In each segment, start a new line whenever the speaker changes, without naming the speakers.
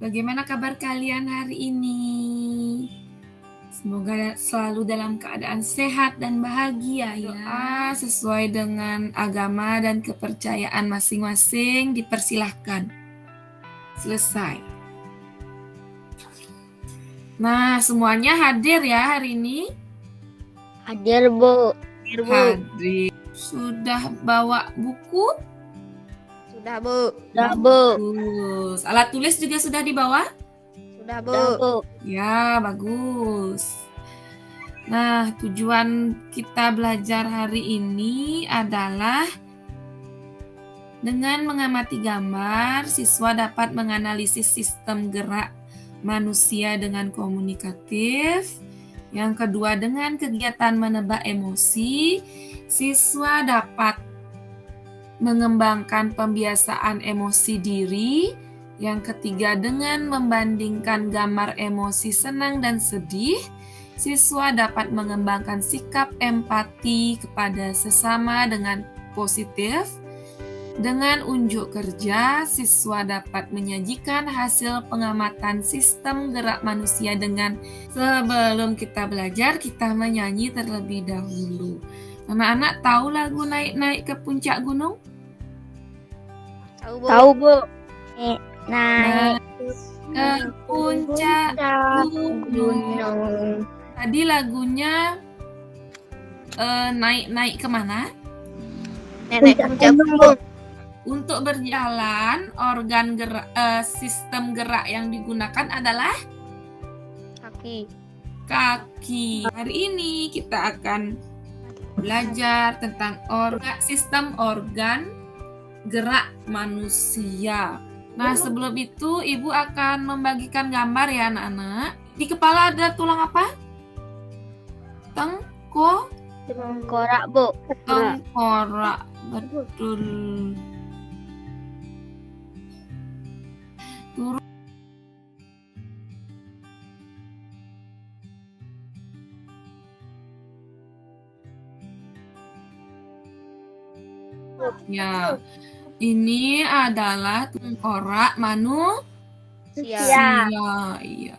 Bagaimana kabar kalian hari ini? Semoga selalu dalam keadaan sehat dan bahagia ya. Doa sesuai dengan agama dan kepercayaan masing-masing dipersilahkan. Selesai. Nah, semuanya hadir ya hari ini?
Hadir, Bu.
Hadir. Sudah bawa buku?
Sudah, Bu. Sudah, Bu.
Bagus. Alat tulis juga sudah dibawa?
Sudah, Bu.
Ya, bagus. Nah, tujuan kita belajar hari ini adalah dengan mengamati gambar, siswa dapat menganalisis sistem gerak manusia dengan komunikatif. Yang kedua, dengan kegiatan menebak emosi, siswa dapat mengembangkan pembiasaan emosi diri. Yang ketiga, dengan membandingkan gambar emosi senang dan sedih, siswa dapat mengembangkan sikap empati kepada sesama dengan positif. Dengan unjuk kerja, siswa dapat menyajikan hasil pengamatan sistem gerak manusia dengan sebelum kita belajar, kita menyanyi terlebih dahulu. Anak-anak tahu lagu Naik-Naik ke Puncak Gunung?
Tahu, Bu. Naik
ke puncak gunung. Tadi lagunya naik-naik kemana?
Naik ke puncak gunung.
Untuk berjalan, organ gerak, sistem gerak yang digunakan adalah kaki. Hari ini kita akan belajar tentang sistem organ gerak manusia. Nah, sebelum itu Ibu akan membagikan gambar ya anak-anak. Di kepala ada tulang apa?
Tengkorak, Bu.
Tengkorak, betul. Ya, ini adalah tengkorak manusia. Iya.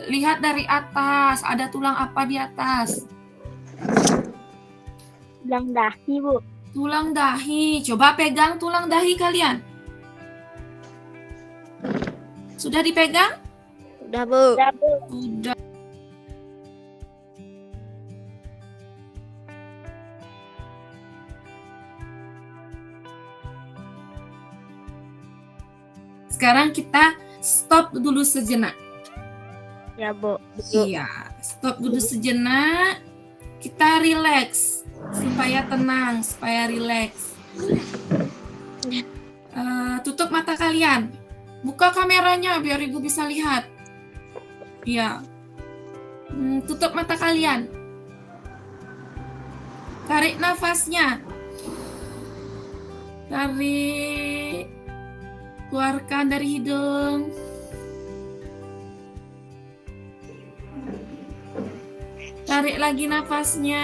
Lihat dari atas, ada tulang apa di atas?
Tulang dahi, Bu.
Tulang dahi. Coba pegang tulang dahi kalian. Sudah dipegang?
Sudah, Bu.
Sudah. Sekarang kita stop dulu sejenak.
Ya, Bu.
Iya, stop dulu sejenak. Kita relax supaya tenang, supaya relax. Tutup mata kalian. Buka kameranya biar Ibu bisa lihat. Iya. Tutup mata kalian. Tarik nafasnya. Tarik. Keluarkan dari hidung. Tarik lagi nafasnya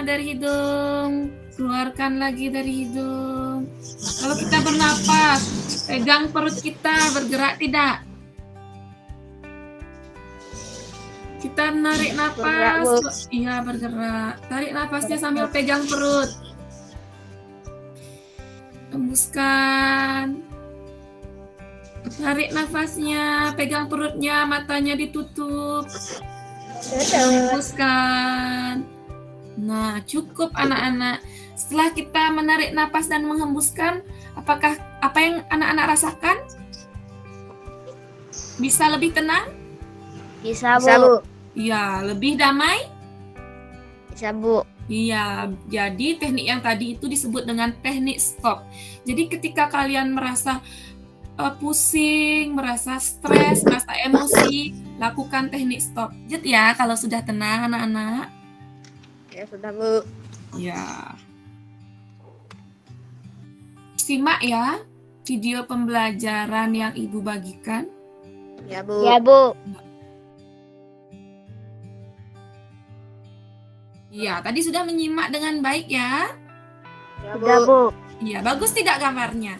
dari hidung. Keluarkan lagi dari hidung. Kalau kita bernapas, pegang perut kita, bergerak tidak? Kita narik nafas. Iya, bergerak. Tarik nafasnya sambil pegang perut. Hembuskan. Tarik nafasnya, pegang perutnya, matanya ditutup. Hembuskan. Nah, cukup anak-anak. Setelah kita menarik napas dan menghembuskan, apakah apa yang anak-anak rasakan? Bisa lebih tenang?
Bisa, Bu.
Iya, lebih damai?
Bisa, Bu.
Iya, jadi teknik yang tadi itu disebut dengan teknik stop. Jadi ketika kalian merasa pusing, merasa stres, merasa emosi, lakukan teknik stop. Lanjut ya kalau sudah tenang anak-anak.
Ya, sudah, Bu.
Ya. Simak ya video pembelajaran yang Ibu bagikan.
Ya, Bu. Ya, Bu.
Iya, tadi sudah menyimak dengan baik ya.
Ya, Bu.
Iya, bagus tidak gambarnya?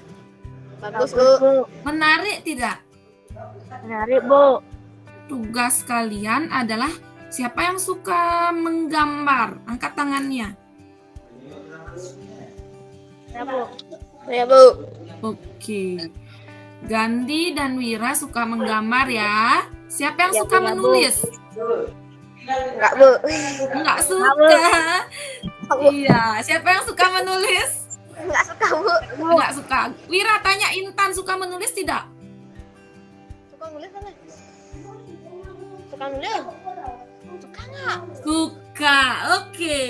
Bagus, Bu.
Menarik tidak?
Menarik, Bu.
Tugas kalian adalah siapa yang suka menggambar? Angkat tangannya.
Ya, Bu. Ya, Bu.
Oke. Gandhi dan Wira suka menggambar ya. Siapa yang
Ya,
suka
Bu, ya, Bu.
menulis?
Enggak, Bu.
Enggak
Bu.
suka.
Bu.
Iya, siapa yang suka menulis?
Enggak suka, Bu.
Enggak suka. Wira tanya Intan suka menulis tidak?
Suka nulis kan? Suka nulis? Suka nggak?
Suka. Oke.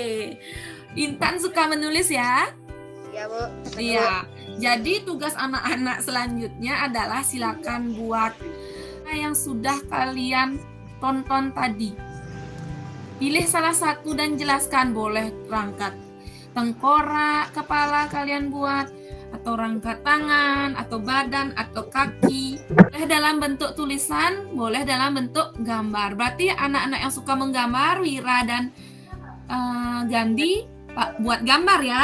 Intan suka menulis ya?
Iya, Bu.
Iya. Jadi tugas anak-anak selanjutnya adalah silakan buat yang sudah kalian tonton tadi. Pilih salah satu dan jelaskan, boleh rangkat tengkorak kepala kalian buat, atau rangkat tangan, atau badan, atau kaki. Boleh dalam bentuk tulisan, boleh dalam bentuk gambar. Berarti anak-anak yang suka menggambar, Wira dan Gandhi, buat gambar ya.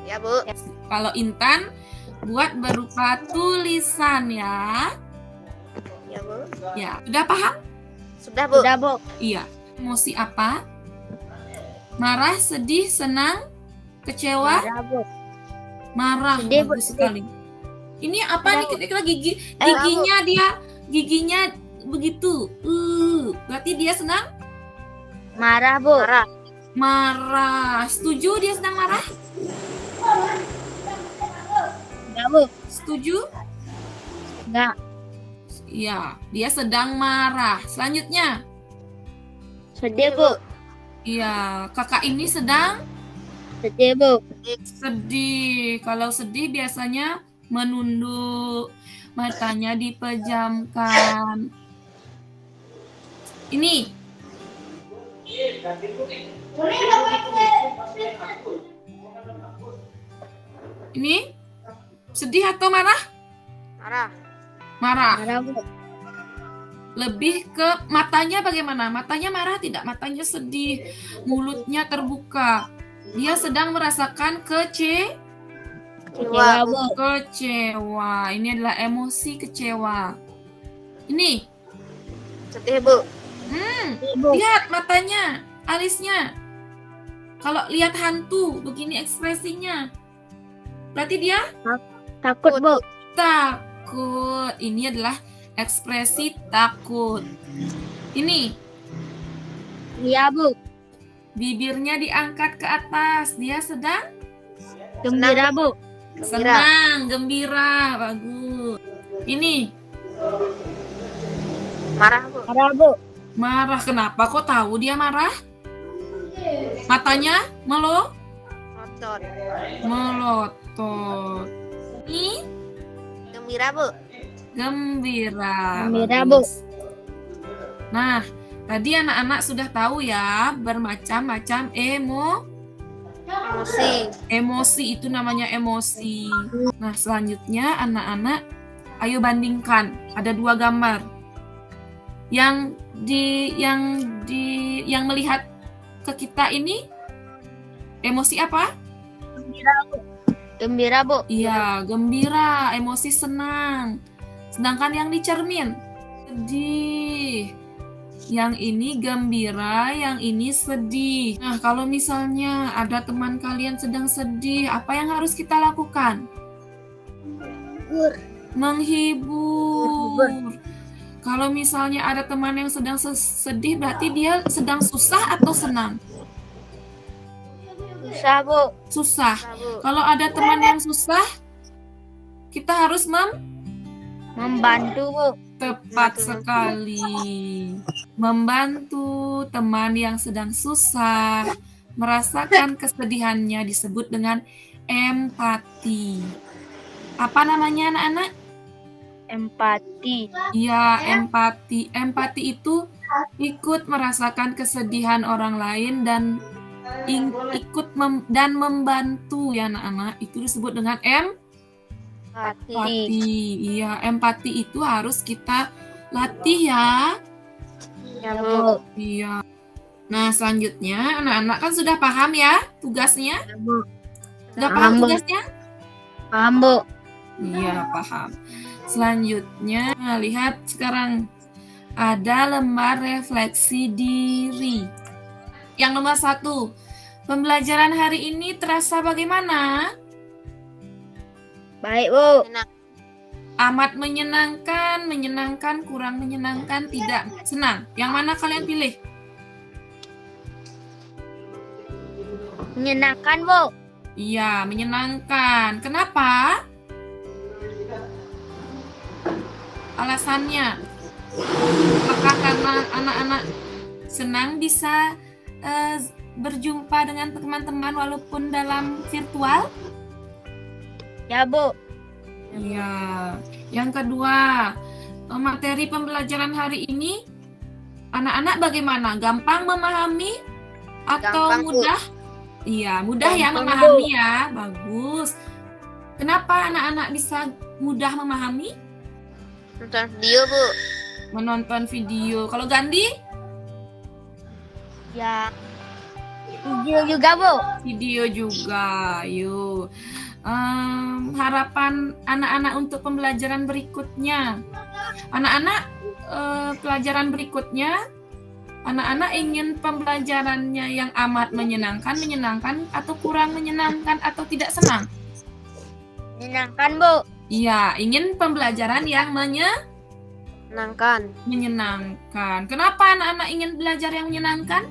Ya, Bu.
Kalau Intan, buat berupa tulisan ya.
Ya, Bu.
Ya, sudah paham?
Sudah, Bu. Sudah, Bu.
Iya. Emosi apa? Marah, sedih, senang, kecewa?
Marah, Bu.
Marah.
Sedih, Bu,
Bagus
sedih.
sekali. Ini apa nih? Kira-kira giginya begitu. Berarti dia senang?
Marah, Bu. Marah.
Marah. Setuju dia sedang marah?
Enggak, Bu.
Setuju?
Enggak.
Iya, dia sedang marah. Selanjutnya.
Sedih, Bu.
Iya, kakak ini sedang
Sedih, Bu.
sedih. Kalau sedih biasanya menunduk, matanya dipejamkan. Ini. Ini sedih atau marah?
Marah.
Marah.
Marah, Bu.
Lebih ke matanya bagaimana? Matanya marah tidak? Matanya sedih, mulutnya terbuka. Dia sedang merasakan
Kecewa, Bu.
kecewa. Ini adalah emosi kecewa. Ini,
Sedih, Bu.
hmm,
Bu.
lihat matanya, alisnya. Kalau lihat hantu, begini ekspresinya. Berarti dia
Takut, Bu.
takut. Ini adalah ekspresi takut. Ini,
Iya, Bu.
bibirnya diangkat ke atas. Dia sedang
Gembira, Bu.
senang, gembira. Bagus. Ini,
Marah, Bu. Marah, Bu.
marah. Kenapa? Kok tahu dia marah? Matanya melotot. Ini
Gembira, Bu.
gembira.
Gembira,
Bagus. Nah, tadi anak-anak sudah tahu ya, bermacam-macam
Emosi.
emosi itu namanya emosi. Nah, selanjutnya anak-anak ayo bandingkan. Ada 2 gambar. Yang melihat ke kita ini emosi apa?
Gembira, Bu. Gembira, Bu.
Iya, gembira, emosi senang. Sedangkan yang di cermin sedih. Yang ini gembira, yang ini sedih. Nah, kalau misalnya ada teman kalian sedang sedih, apa yang harus kita lakukan? Menghibur. Kalau misalnya ada teman yang sedang sedih, berarti dia sedang susah atau senang?
Susah, Bu.
Susah.
Susah, Bu.
Kalau ada teman yang susah, kita harus
Membantu, Bu.
tepat sekali. Membantu teman yang sedang susah, merasakan kesedihannya disebut dengan empati. Apa namanya anak-anak?
Empati.
Ya, empati. Empati itu ikut merasakan kesedihan orang lain dan ikut membantu ya anak-anak. Itu disebut dengan empati. Iya, empati itu harus kita latih ya.
Ya, Bu.
Iya. Nah, selanjutnya anak-anak kan sudah paham ya tugasnya?
Ya, Bu.
Sudah paham
Paham, Bu.
tugasnya?
Paham, Bu.
Iya, paham. Selanjutnya, lihat sekarang ada lembar refleksi diri. Yang nomor 1, pembelajaran hari ini terasa bagaimana?
Baik, Bu.
Amat menyenangkan, menyenangkan, kurang menyenangkan, tidak senang. Yang mana kalian pilih?
Menyenangkan, Bu.
Iya, menyenangkan. Kenapa? Alasannya, apakah karena anak-anak senang bisa berjumpa dengan teman-teman walaupun dalam virtual?
Ya, Bu.
Iya. Yang kedua, materi pembelajaran hari ini anak-anak bagaimana? Gampang memahami atau
Gampang, Bu.
mudah? Iya, mudah ya
Gampang,
memahami ya. Bagus. Kenapa anak-anak bisa mudah memahami?
Nonton video, Bu.
Menonton video. Kalau Gandhi?
Ya. Video juga, Bu.
Video juga. Yuk. Harapan anak-anak untuk pembelajaran berikutnya. Anak-anak, pelajaran berikutnya, anak-anak ingin pembelajarannya yang amat menyenangkan atau kurang menyenangkan atau tidak senang?
Menyenangkan, Bu.
Iya, ingin pembelajaran yang
Menyenangkan.
menyenangkan. Kenapa anak-anak ingin belajar yang menyenangkan?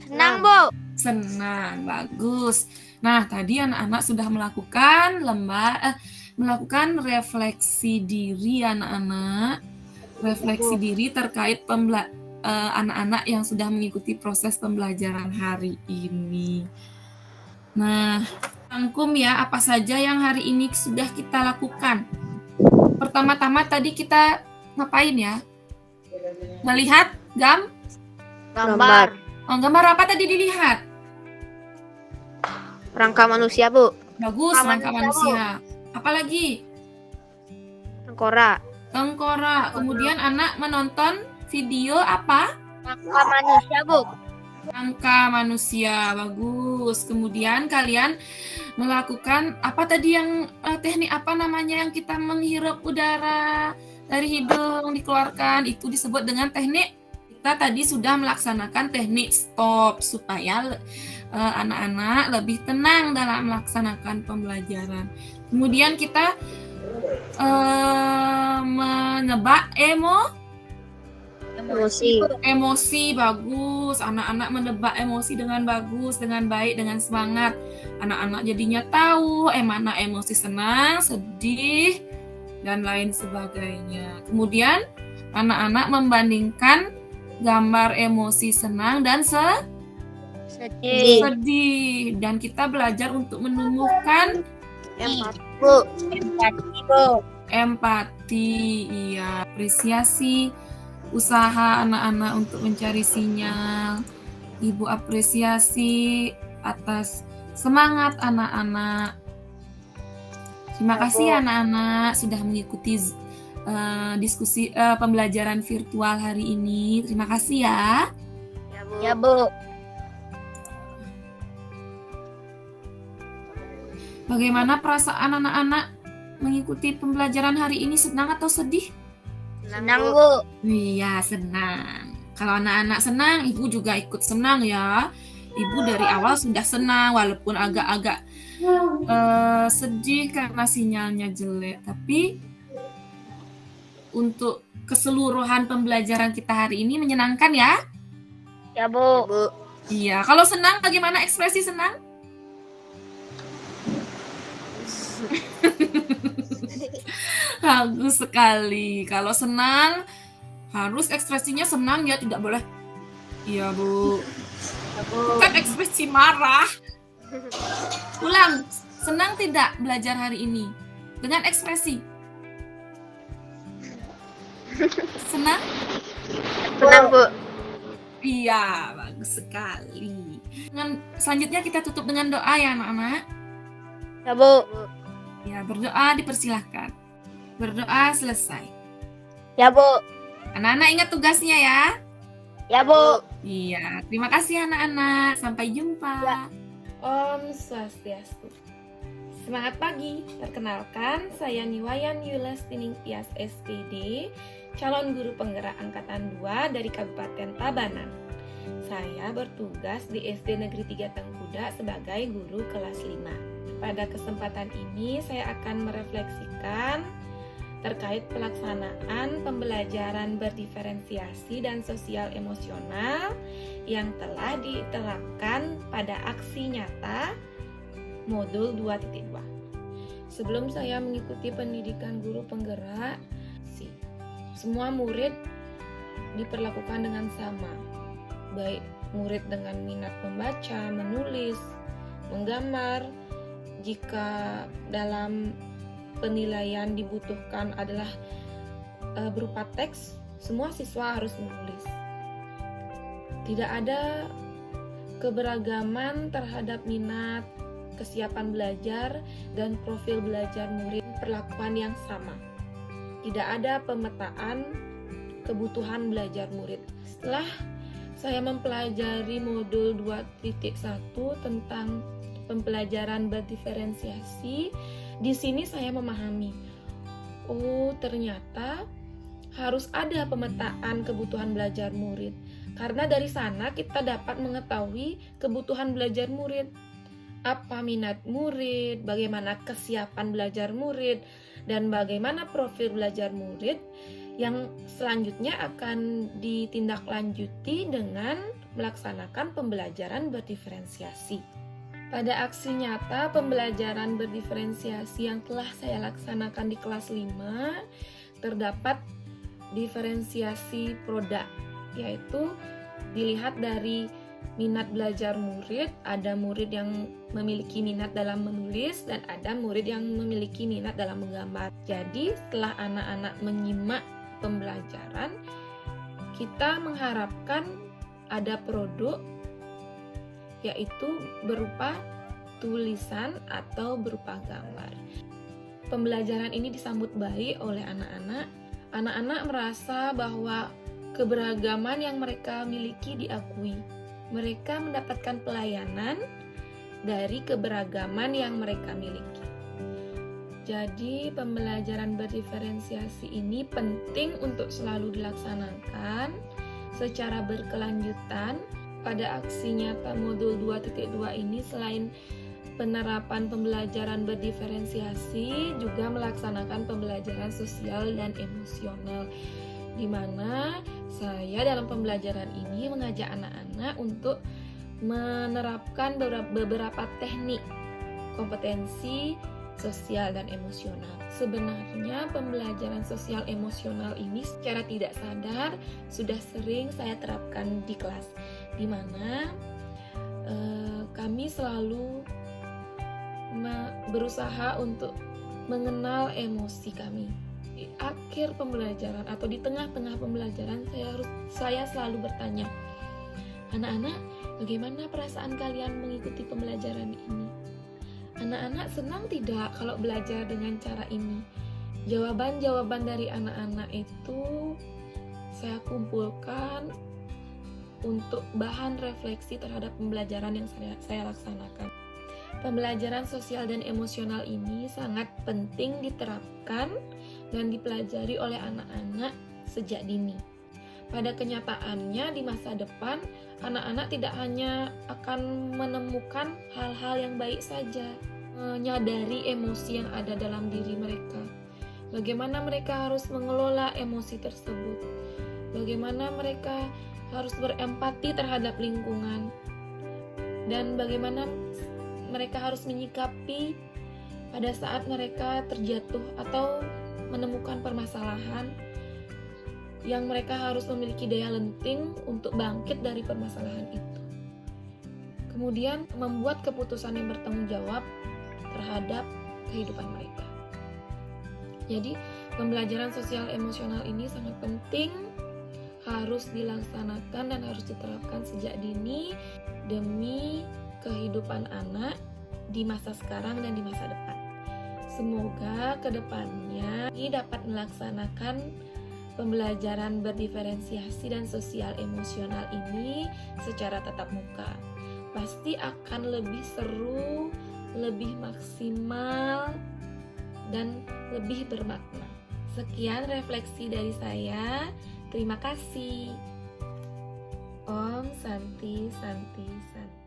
Senang, Bu.
Senang, bagus. Nah, tadi anak-anak sudah melakukan refleksi diri anak-anak. Refleksi diri terkait anak-anak yang sudah mengikuti proses pembelajaran hari ini. Nah, rangkum ya apa saja yang hari ini sudah kita lakukan. Pertama-tama tadi kita ngapain ya? Melihat
Gambar.
gambar apa tadi dilihat?
Rangka manusia, Bu.
Bagus, rangka manusia. Apalagi?
Tengkorak.
Tengkorak. Kemudian anak menonton video apa?
Rangka manusia, Bu.
Rangka manusia. Bagus. Kemudian kalian melakukan apa tadi yang teknik apa namanya yang kita menghirup udara dari hidung dikeluarkan, itu disebut dengan teknik. Kita tadi sudah melaksanakan teknik stop supaya anak-anak lebih tenang dalam melaksanakan pembelajaran. Kemudian kita menebak emosi. Bagus. Anak-anak menebak emosi dengan bagus, dengan baik, dengan semangat. Anak-anak jadinya tahu mana emosi senang, sedih, dan lain sebagainya. Kemudian anak-anak membandingkan gambar emosi senang dan sedih. Dan kita belajar untuk menumbuhkan empati. Iya, apresiasi usaha anak-anak untuk mencari sinyal. Ibu apresiasi atas semangat anak-anak. Terima kasih anak-anak sudah mengikuti diskusi pembelajaran virtual hari ini. Terima kasih ya.
Ya, Bu.
Bagaimana perasaan anak-anak mengikuti pembelajaran hari ini? Senang atau sedih?
Senang, Bu.
Iya, senang. Kalau anak-anak senang, ibu juga ikut senang ya. Ibu dari awal sudah senang, walaupun agak-agak sedih karena sinyalnya jelek. Tapi untuk keseluruhan pembelajaran kita hari ini menyenangkan ya?
Ya, Bu.
Iya. Kalau senang, bagaimana ekspresi senang? Bagus sekali. Kalau senang, harus ekspresinya senang ya, tidak boleh. Iya, Bu. Bukan ekspresi marah. Ulang. Senang tidak belajar hari ini? Dengan ekspresi. Senang?
Senang, Bu.
Iya, bagus sekali. Selanjutnya kita tutup dengan doa ya, anak-anak.
Ya, Bu.
Ya, berdoa dipersilahkan. Berdoa selesai.
Ya, Bu.
Anak-anak ingat tugasnya ya.
Ya, Bu.
Iya, terima kasih anak-anak. Sampai jumpa.
Ya.
Om Swastiastu. Semangat pagi, perkenalkan saya Niwayan Yulestining Tias SPD, calon guru penggerak angkatan 2 dari Kabupaten Tabanan. Saya bertugas di SD Negeri 3 Tengkuda sebagai guru kelas 5. Pada kesempatan ini saya akan merefleksikan terkait pelaksanaan pembelajaran berdiferensiasi dan sosial emosional yang telah diterapkan pada aksi nyata modul 2.2. Sebelum saya mengikuti pendidikan guru penggerak, semua murid diperlakukan dengan sama, baik murid dengan minat membaca, menulis, menggambar. Jika dalam penilaian dibutuhkan adalah berupa teks, semua siswa harus menulis. Tidak ada keberagaman terhadap minat, kesiapan belajar, dan profil belajar murid, perlakuan yang sama. Tidak ada pemetaan kebutuhan belajar murid. Setelah saya mempelajari modul 2.1 tentang pembelajaran berdiferensiasi, di sini saya memahami, oh ternyata harus ada pemetaan kebutuhan belajar murid. Karena dari sana kita dapat mengetahui kebutuhan belajar murid. Apa minat murid, bagaimana kesiapan belajar murid, dan bagaimana profil belajar murid yang selanjutnya akan ditindaklanjuti dengan melaksanakan pembelajaran berdiferensiasi. Pada aksi nyata pembelajaran berdiferensiasi yang telah saya laksanakan di kelas 5, terdapat diferensiasi produk, yaitu dilihat dari minat belajar murid. Ada murid yang memiliki minat dalam menulis dan ada murid yang memiliki minat dalam menggambar. Jadi setelah anak-anak menyimak pembelajaran, kita mengharapkan ada produk, yaitu berupa tulisan atau berupa gambar. Pembelajaran ini disambut baik oleh anak-anak. Anak-anak merasa bahwa keberagaman yang mereka miliki diakui. Mereka mendapatkan pelayanan dari keberagaman yang mereka miliki. Jadi pembelajaran berdiferensiasi ini penting untuk selalu dilaksanakan secara berkelanjutan. Pada aksi nyata modul 2.2 ini, selain penerapan pembelajaran berdiferensiasi, juga melaksanakan pembelajaran sosial dan emosional, di mana saya dalam pembelajaran ini mengajak anak-anak untuk menerapkan beberapa teknik kompetensi sosial dan emosional. Sebenarnya pembelajaran sosial emosional ini secara tidak sadar sudah sering saya terapkan di kelas, di mana kami selalu berusaha untuk mengenal emosi kami. Di akhir pembelajaran atau di tengah-tengah pembelajaran saya selalu bertanya, anak-anak, bagaimana perasaan kalian mengikuti pembelajaran ini? Anak-anak senang tidak kalau belajar dengan cara ini? Jawaban-jawaban dari anak-anak itu saya kumpulkan untuk bahan refleksi terhadap pembelajaran yang saya laksanakan. Pembelajaran sosial dan emosional ini sangat penting diterapkan dan dipelajari oleh anak-anak sejak dini. Pada kenyataannya di masa depan, anak-anak tidak hanya akan menemukan hal-hal yang baik saja, menyadari emosi yang ada dalam diri mereka. Bagaimana mereka harus mengelola emosi tersebut, bagaimana mereka harus berempati terhadap lingkungan, dan bagaimana mereka harus menyikapi pada saat mereka terjatuh atau menemukan permasalahan yang mereka harus memiliki daya lenting untuk bangkit dari permasalahan itu. Kemudian membuat keputusan yang bertanggung jawab terhadap kehidupan mereka. Jadi pembelajaran sosial emosional ini sangat penting, harus dilaksanakan dan harus diterapkan sejak dini demi kehidupan anak di masa sekarang dan di masa depan. Semoga kedepannya dapat melaksanakan pembelajaran berdiferensiasi dan sosial emosional ini secara tatap muka. Pasti akan lebih seru, lebih maksimal dan lebih bermakna. Sekian refleksi dari saya. Terima kasih. Om Santi Santi Santi.